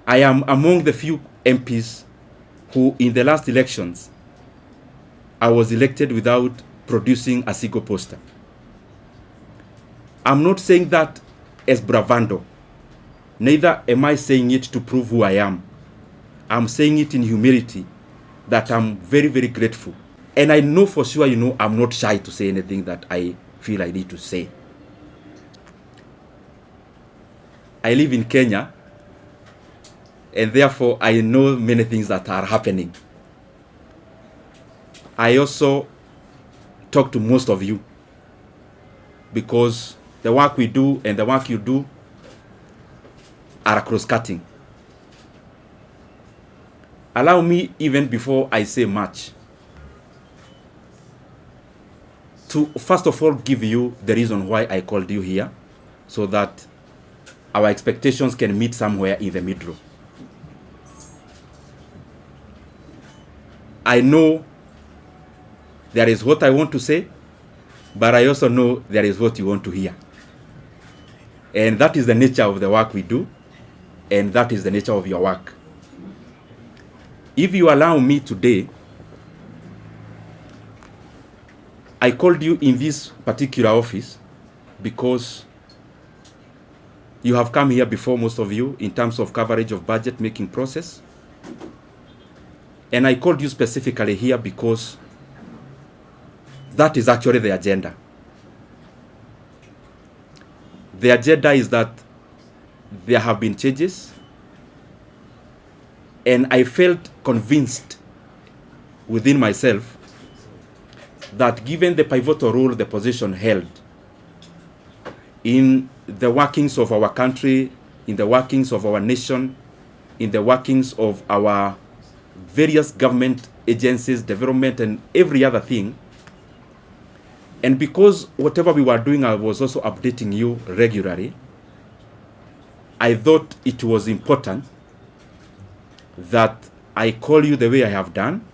I am among the few MPs who, in the last elections, I was elected without producing a single poster. I'm not saying that as bravado. Neither am I saying it to prove who I am. I'm saying it in humility, that I'm very, very grateful. And I know for sure, I'm not shy to say anything that I feel I need to say. I live in Kenya, and therefore I know many things that are happening. I also talk to most of you, because the work we do and the work you do are cross-cutting. Allow me, even before I say much, to first of all give you the reason why I called you here, so that our expectations can meet somewhere in the middle. I know there is what I want to say, but I also know there is what you want to hear. And that is the nature of the work we do, and that is the nature of your work. If you allow me today, I called you in this particular office because you have come here before, most of you, in terms of coverage of budget making process. And I called you specifically here because that is actually the agenda. The agenda is that there have been changes, and I felt convinced within myself that given the pivotal role the position held in the workings of our country, in the workings of our nation, in the workings of our various government agencies, development, and every other thing, and because whatever we were doing, I was also updating you regularly, I thought it was important that I call you the way I have done,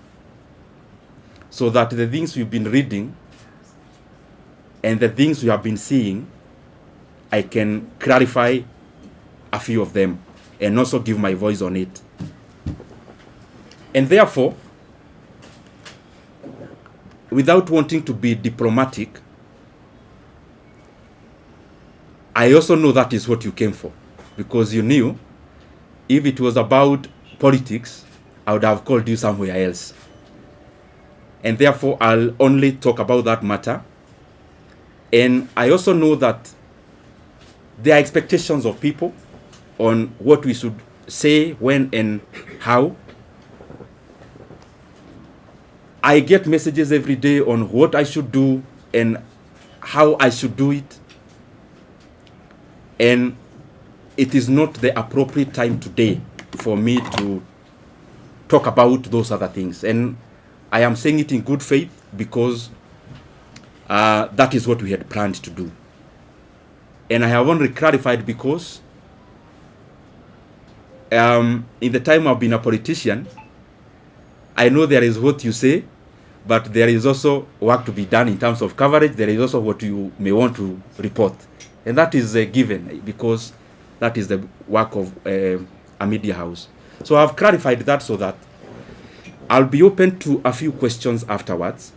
so that the things we've been reading and the things we have been seeing, I can clarify a few of them and also give my voice on it. And therefore, without wanting to be diplomatic, I also know that is what you came for, because you knew if it was about politics, I would have called you somewhere else. And therefore, I'll only talk about that matter. And I also know that there are expectations of people on what we should say, when, and how. I get messages every day on what I should do and how I should do it. And it is not the appropriate time today for me to talk about those other things. And I am saying it in good faith, because that is what we had planned to do. And I have only clarified because in the time I've been a politician, I know there is what you say, but there is also work to be done in terms of coverage. There is also what you may want to report. And that is given, because that is the work of a media house. So I've clarified that, so that I'll be open to a few questions afterwards.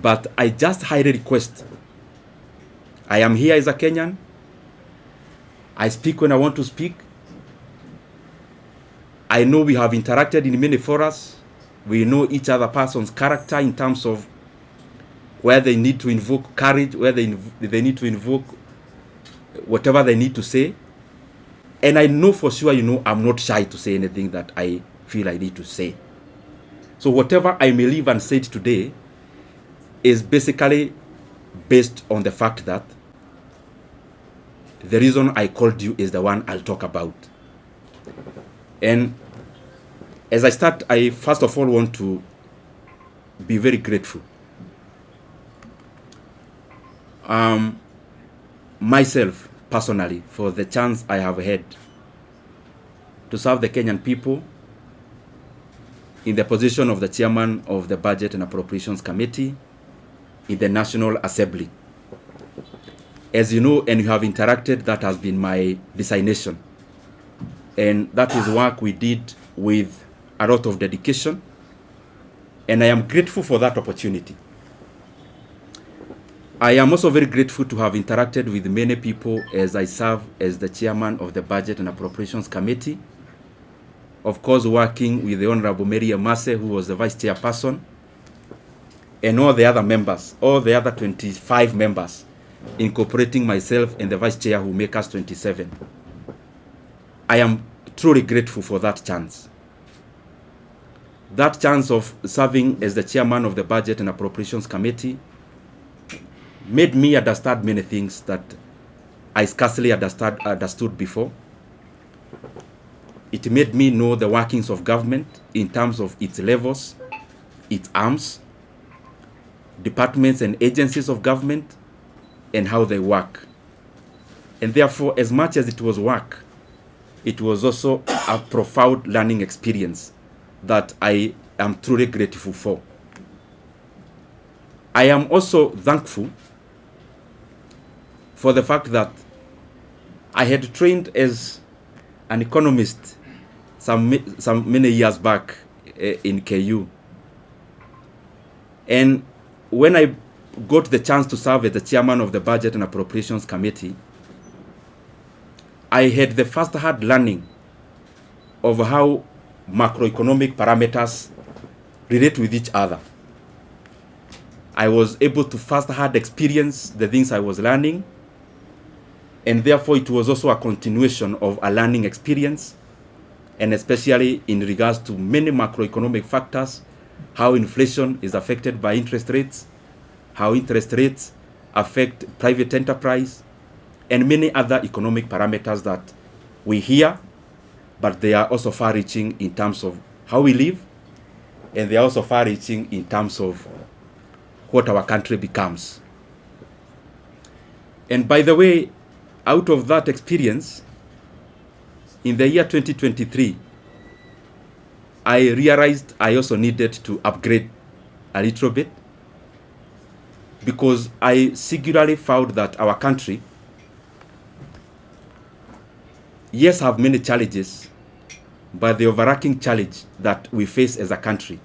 But I just highly request, I am here as a Kenyan. I speak when I want to speak. I know we have interacted in many forums. We know each other person's character in terms of where they need to invoke courage, where they need to invoke whatever they need to say. And I know for sure, I'm not shy to say anything that I feel I need to say. So whatever I may leave unsaid today is basically based on the fact that the reason I called you is the one I'll talk about. And as I start, I first of all want to be very grateful. Myself, personally, for the chance I have had to serve the Kenyan people in the position of the chairman of the Budget and Appropriations Committee in the National Assembly. As you know, and you have interacted, that has been my designation. And that is work we did with a lot of dedication. And I am grateful for that opportunity. I am also very grateful to have interacted with many people as I serve as the chairman of the Budget and Appropriations Committee. Of course, working with the Honorable Mary Amase, who was the vice chairperson, and all the other members, all the other 25 members, incorporating myself and the vice chair who make us 27. I am truly grateful for that chance. That chance of serving as the chairman of the Budget and Appropriations Committee made me understand many things that I scarcely understood before. It made me know the workings of government in terms of its levels, its arms, departments and agencies of government, and how they work. And therefore, as much as it was work, it was also a profound learning experience that I am truly grateful for. I am also thankful for the fact that I had trained as an economist some many years back in KU. And when I got the chance to serve as the chairman of the Budget and Appropriations Committee, I had the first-hand learning of how macroeconomic parameters relate with each other. I was able to first-hand experience the things I was learning, and therefore it was also a continuation of a learning experience, and especially in regards to many macroeconomic factors, how inflation is affected by interest rates, how interest rates affect private enterprise, and many other economic parameters that we hear, but they are also far-reaching in terms of how we live, and they are also far-reaching in terms of what our country becomes. And by the way, out of that experience, in the year 2023, I realized I also needed to upgrade a little bit, because I singularly found that our country, yes, have many challenges, but the overarching challenge that we face as a country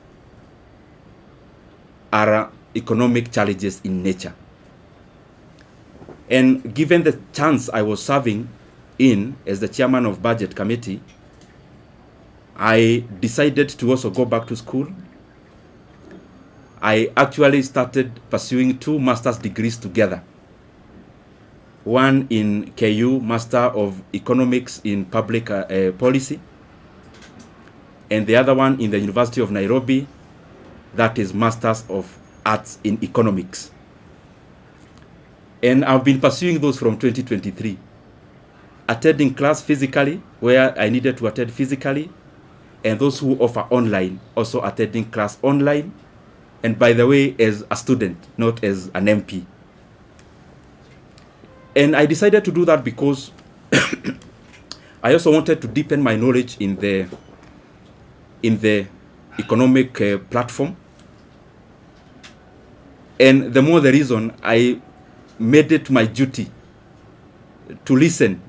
are economic challenges in nature. And given the chance I was serving in as the chairman of Budget Committee, I decided to also go back to school. I actually started pursuing 2 master's degrees together. One in KU, Master of Economics in Public Policy, and the other one in the University of Nairobi, that is Masters of Arts in Economics. And I've been pursuing those from 2023, attending class physically where I needed to attend physically, and those who offer online also attending class online, and by the way, as a student, not as an MP. And I decided to do that because I also wanted to deepen my knowledge in the economic platform. And the more the reason, I made it my duty to listen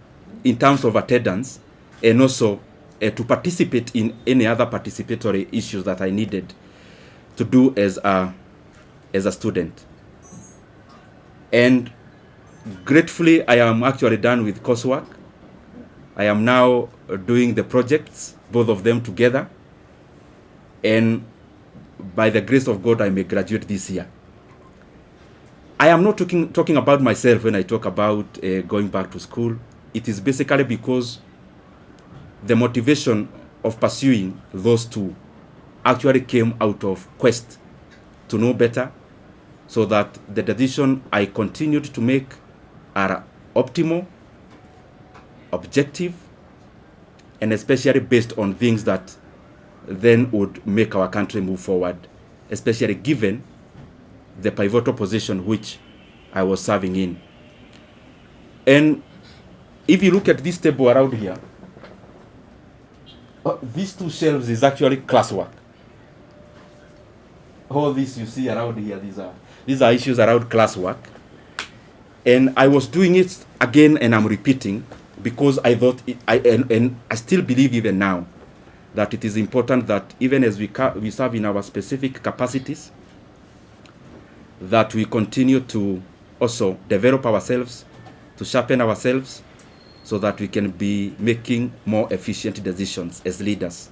in terms of attendance, and also to participate in any other participatory issues that I needed to do as a student. And gratefully, I am actually done with coursework. I am now doing the projects, both of them together. And by the grace of God, I may graduate this year. I am not talking about myself when I talk about going back to school. It is basically because the motivation of pursuing those 2 actually came out of quest to know better, so that the decision I continued to make are optimal, objective, and especially based on things that then would make our country move forward, especially given the pivotal position which I was serving in. And if you look at this table around here, these 2 shelves is actually classwork. All this you see around here, these are issues around classwork. And I was doing it again, and I'm repeating, because I thought, and I still believe even now, that it is important that even as we serve in our specific capacities, that we continue to also develop ourselves, to sharpen ourselves, so that we can be making more efficient decisions as leaders.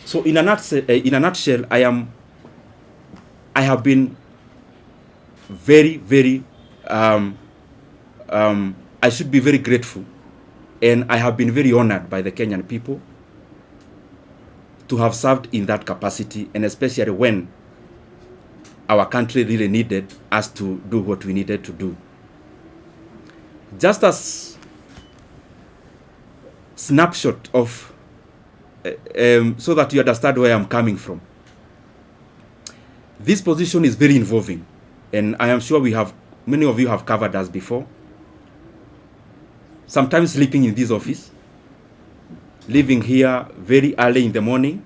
So in a nutshell, I have been very, very, I should be very grateful, and I have been very honored by the Kenyan people to have served in that capacity, and especially when our country really needed us to do what we needed to do. Just as snapshot of, so that you understand where I'm coming from. This position is very involving, and I am sure many of you have covered us before. Sometimes sleeping in this office, leaving here very early in the morning.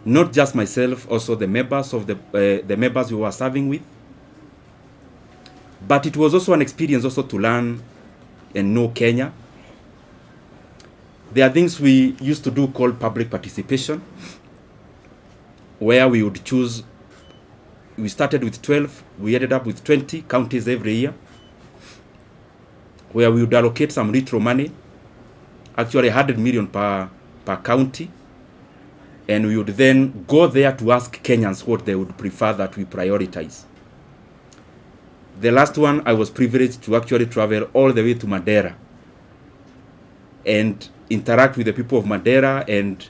Not just myself, also the members of the members we were serving with. But it was also an experience also to learn and know Kenya. There are things we used to do called public participation, where we would choose. We started with 12, we ended up with 20 counties every year, where we would allocate some retro money, actually 100 million per county, and we would then go there to ask Kenyans what they would prefer that we prioritize. The last one, I was privileged to actually travel all the way to Madeira and interact with the people of Madeira, and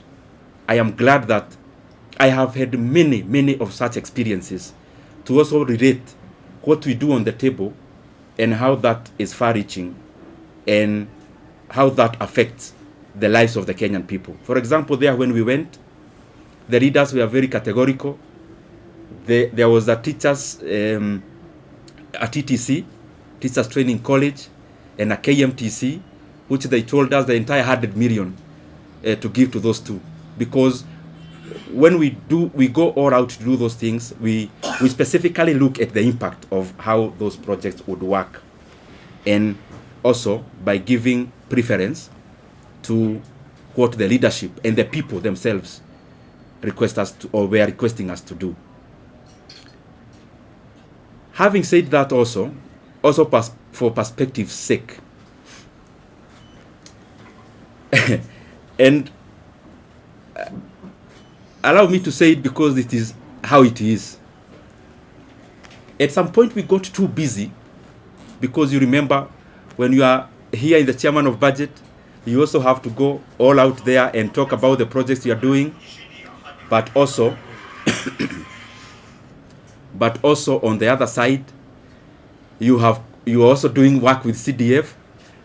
I am glad that I have had many, many of such experiences to also relate what we do on the table and how that is far-reaching and how that affects the lives of the Kenyan people. For example, there when we went, the leaders were very categorical. There was a teachers, a TTC, Teachers Training College, and a KMTC, which they told us the entire 100 million to give to those two. Because when we go all out to do those things, we specifically look at the impact of how those projects would work. And also by giving preference to what the leadership and the people themselves request us to, or were requesting us to do. Having said that, also for perspective's sake, and allow me to say it because it is how it is. At some point we got too busy, because you remember when you are here in the chairman of budget, you also have to go all out there and talk about the projects you are doing, but also on the other side, you are also doing work with CDF.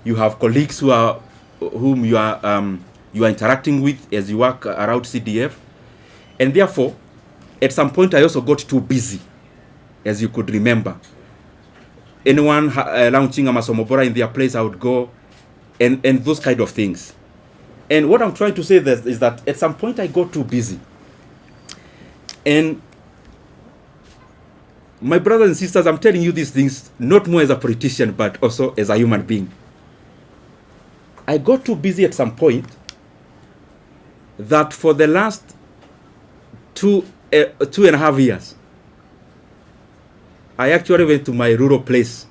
You have colleagues whom you are interacting with as you work around CDF, and therefore, at some point, I also got too busy, as you could remember. Anyone launching a Masomobora in their place, I would go, and those kind of things. And what I'm trying to say is that at some point, I got too busy. And my brothers and sisters, I'm telling you these things not more as a politician, but also as a human being. I got too busy at some point that for the last 2.5 years, I actually went to my rural place,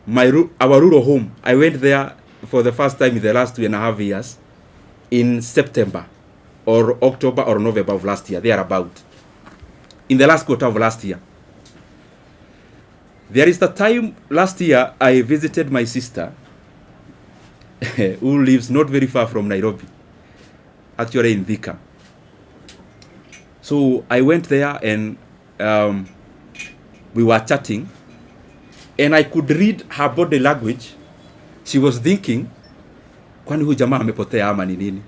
our rural home. I went there for the first time in the last 2.5 years in September or October or November of last year, thereabout, in the last quarter of last year. There is the time last year I visited my sister who lives not very far from Nairobi, actually in Thika. So I went there and we were chatting, and I could read her body language. She was thinking, kwani huyu jamaa amepotea ama ni nini?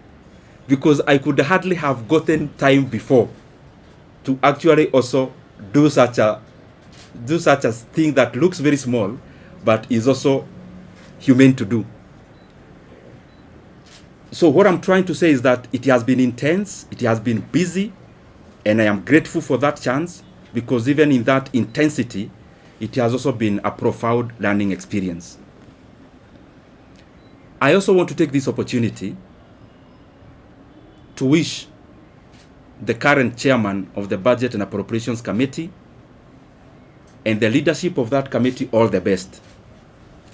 Because I could hardly have gotten time before to actually also do such a thing that looks very small, but is also humane to do. So what I'm trying to say is that it has been intense, it has been busy, and I am grateful for that chance, because even in that intensity, it has also been a profound learning experience. I also want to take this opportunity to wish the current chairman of the Budget and Appropriations Committee and the leadership of that committee all the best.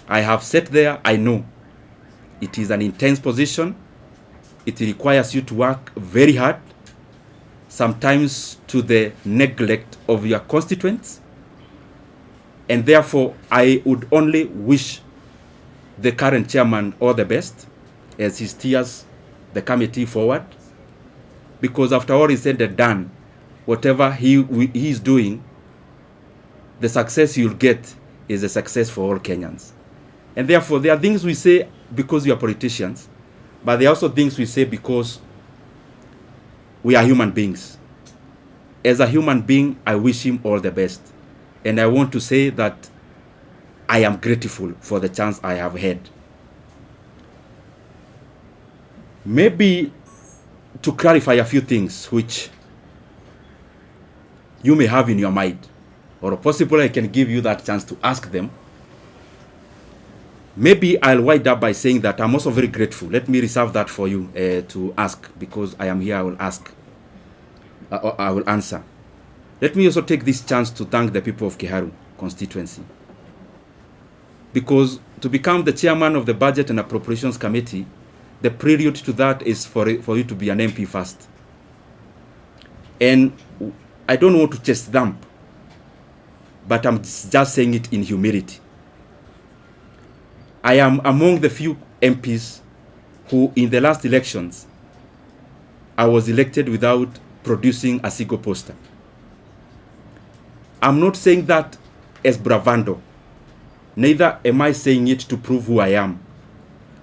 I have sat there, I know it is an intense position. It requires you to work very hard, sometimes to the neglect of your constituents. And therefore, I would only wish the current chairman all the best as he steers the committee forward. Because after all is said and done, whatever he is doing, the success you'll get is a success for all Kenyans. And therefore, there are things we say because we are politicians, but there are also things we say because we are human beings. As a human being, I wish him all the best. And I want to say that I am grateful for the chance I have had. Maybe to clarify a few things which you may have in your mind, or possibly I can give you that chance to ask them. Maybe I'll wind up by saying that I'm also very grateful. Let me reserve that for you to ask, because I am here, I will ask. I will answer. Let me also take this chance to thank the people of Kiharu constituency. Because to become the chairman of the Budget and Appropriations Committee, the prelude to that is for you to be an MP first. And I don't want to chest thump, but I'm just saying it in humility. I am among the few MPs who, in the last elections, I was elected without producing a single poster. I'm not saying that as bravado. Neither am I saying it to prove who I am.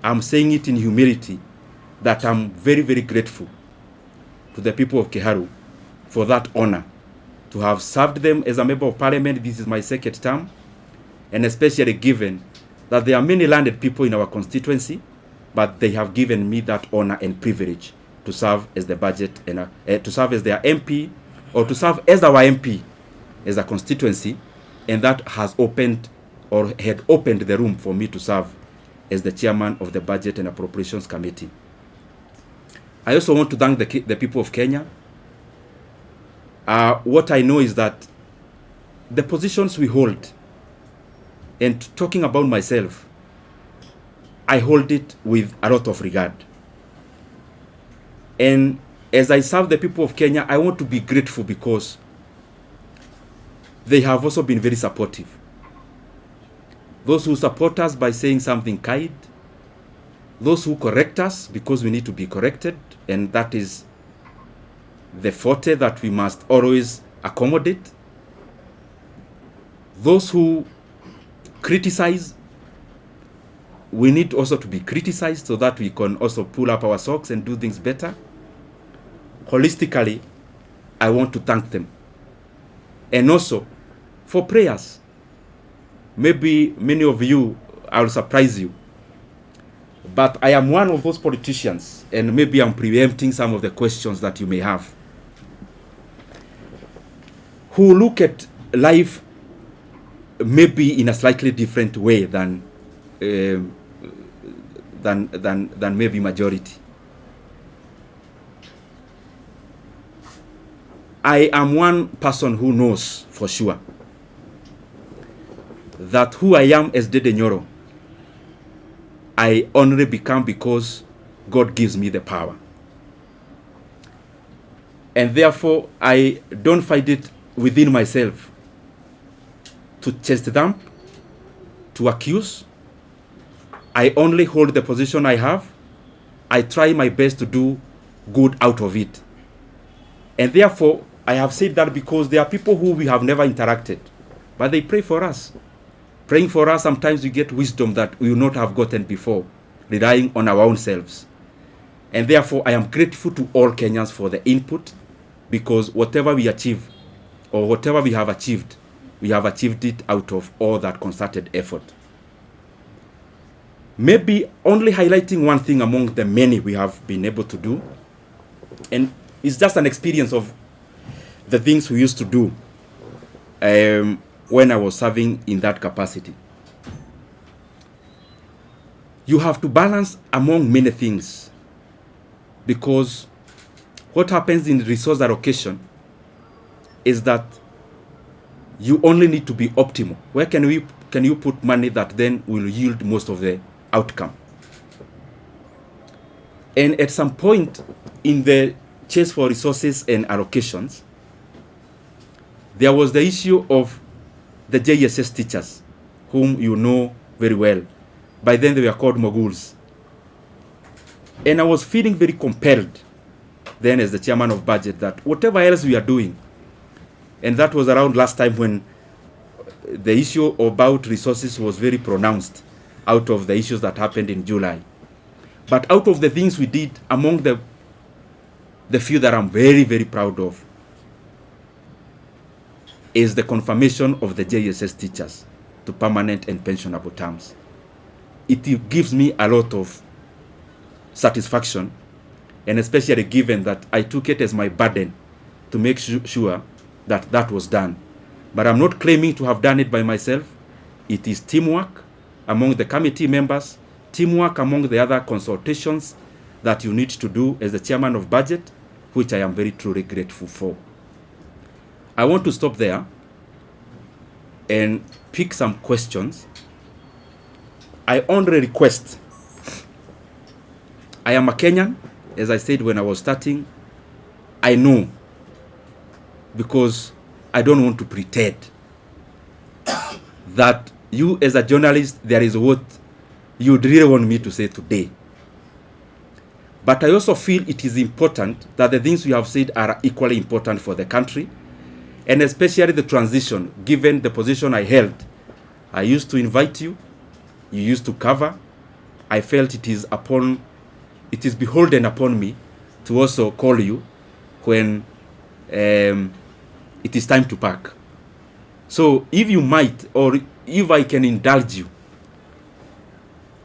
I'm saying it in humility, that I'm very, very grateful to the people of Kiharu for that honor, to have served them as a member of parliament. This is my second term, and especially given that there are many landed people in our constituency, but they have given me that honor and privilege to serve as the budget and to serve as their MP, or to serve as our MP as a constituency, and that has opened, or had opened, the room for me to serve as the chairman of the Budget and Appropriations Committee. I also want to thank the people of Kenya. What I know is that the positions we hold, and talking about myself, I hold it with a lot of regard. And as I serve the people of Kenya, I want to be grateful because they have also been very supportive. Those who support us by saying something kind, those who correct us because we need to be corrected, and that is the forte that we must always accommodate. Those who criticize, we need also to be criticized so that we can also pull up our socks and do things better. Holistically, I want to thank them. And also for prayers. Maybe many of you, I'll surprise you, but I am one of those politicians, and maybe I'm preempting some of the questions that you may have, who look at life maybe in a slightly different way than maybe majority. I am one person who knows for sure that who I am as Ndindi Nyoro, I only become because God gives me the power. And therefore, I don't find it within myself to chest thump, to accuse. I only hold the position I have. I try my best to do good out of it. And therefore, I have said that because there are people who we have never interacted, but they pray for us. Praying for us, sometimes we get wisdom that we will not have gotten before, relying on our own selves. And therefore, I am grateful to all Kenyans for the input, because whatever we achieve, or whatever we have achieved it out of all that concerted effort. Maybe only highlighting one thing among the many we have been able to do, and it's just an experience of the things we used to do when I was serving in that capacity. You have to balance among many things, because what happens in resource allocation is that you only need to be optimal. Where can you put money that then will yield most of the outcome? And at some point in the chase for resources and allocations, there was the issue of the JSS teachers, whom you know very well. By then they were called moguls. And I was feeling very compelled then as the chairman of budget that whatever else we are doing, and that was around last time when the issue about resources was very pronounced out of the issues that happened in July. But out of the things we did, among the few that I'm very, very proud of is the confirmation of the JSS teachers to permanent and pensionable terms. It gives me a lot of satisfaction, and especially given that I took it as my burden to make sure that that was done. But I'm not claiming to have done it by myself. It is teamwork among the committee members, teamwork among the other consultations that you need to do as the chairman of budget, which I am very truly grateful for. I want to stop there and pick some questions. I only request, I am a Kenyan, as I said when I was starting. I know, because I don't want to pretend that you as a journalist, there is what you'd really want me to say today. But I also feel it is important that the things we have said are equally important for the country, and especially the transition, given the position I held. I used to invite you, you used to cover. I felt it is beholden upon me to also call you when it is time to pack. So if you might, or if I can indulge you,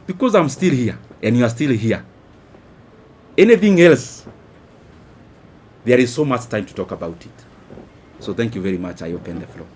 because I'm still here and you are still here, anything else, there is so much time to talk about it. So thank you very much. I open the floor.